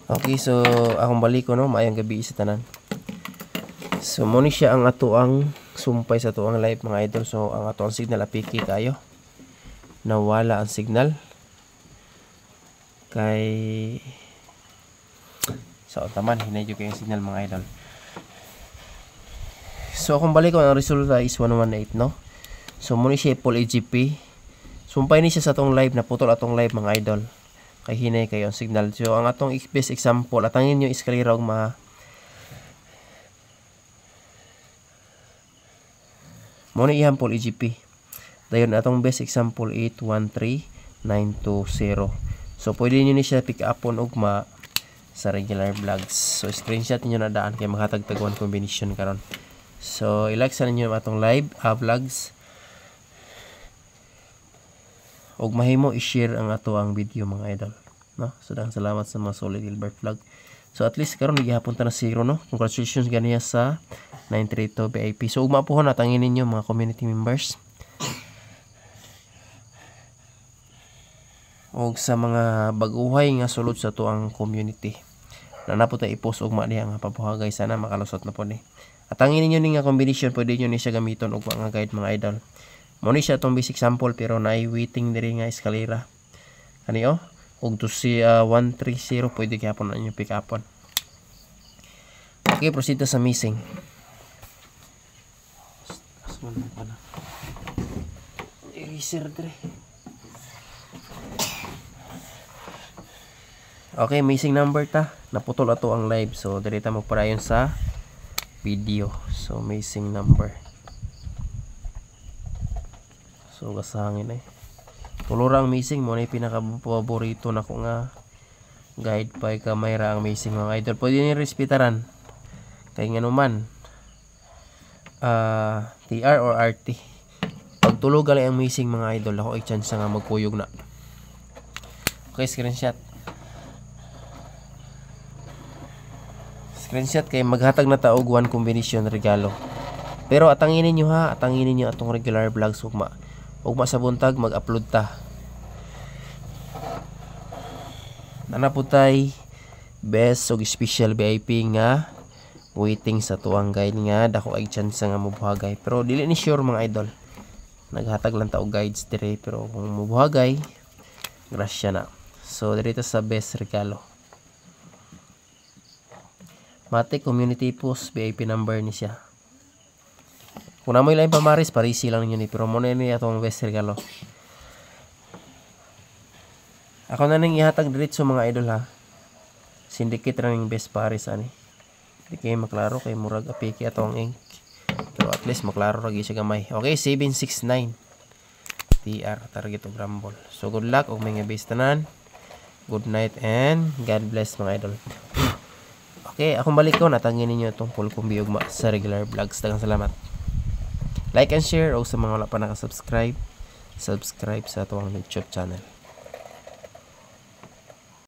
Okay, so akong balik ko no, maayong gabi sa tanan. So mo ni siya ang ato ang sumpay sa ato ang live mga idol. So ang ato ang signal apiki kayo. Nawala ang signal. Kay sa taman hinay yung signal mga idol. So akong balik ko ang resulta is 118 no. So mo ni siya full AGP. Sumpay ni siya sa atong live, naputol atong live mga idol. Kay hinay kayo ang signal. So ang atong best example, atangin nyo iskalira og mo ni ihang full EGP. Dayon atong best example 813920. So pwede niyo ni siya pick upon ugma sa regular vlogs. So screenshot niyo na daan kay makatagtaguan combination karon. So i-like sa ninyo atong live vlogs. Og mahimo i-share ang ato ang video mga idol, no? So daghang salamat sa mga solid Gilbert vlog. So at least karon gihapon ta na 0 no. Congratulations ganiya sa 932 VIP. So ugma po natangin ninyo mga community members. Og sa mga baguhay nga sulod sa to ang community. Na napo ta i-post ugma diha nga pabuhagay sana makalusot na po ni. At angin ninyo ni nga combination pwede niyo ni siya gamiton og mga guide mga idol. Mo ni siya tong basic sample pero naay waiting diri nga eskalera. Kani og to si 130 pwede gyapon na inyo pick upon. Okay, proceed sa missing. Asman pa na. Eraser dire. Okay, missing number ta. Naputol ato ang live. So diri ta magpadayon sa video. So missing number. So gasangin tulurang missing mo na pinaka-paborito na ko nga guide pa kamay ra ang missing mga idol. Pwede ni respetaran kay nganuman TR or RT. Pag tulog gali ang missing mga idol, ako ay chance nga magkuyog na. Okay, screenshot kay maghatag na taog one combination regalo. Pero atangin ninyo ha, atangin ninyo atong regular vlogs ugma sa buntag mag-upload ta. Nanaputay best og special VIP nga waiting sa tuang guide nga dako ay chance nga mobuhagay. Pero dili ni sure mga idol. Naghatag lang ta og guides dire pero kung mobuhagay grasya na. So dito sa best regalo. Mate community post VIP number ni siya. Kung namoy lang pamaris, parisi lang ninyo ni. Pero muna ni atong best regalo. Ako na nang ihatag diretso mga idol ha. Syndicate rin yung best paris ani. Hindi kayo maklaro kay murag apiki atong ink. Pero at least maklaro lagi siya gamay. Okay, 769. TR, target o grumble. So good luck og mga best tanan. Good night and God bless mga idol. Okay, akong balik ko. Natangin ninyo itong full combi ugma sa regular vlogs. Daghang salamat. Like and share o sa mga wala pa nakasubscribe, subscribe sa atong YouTube channel.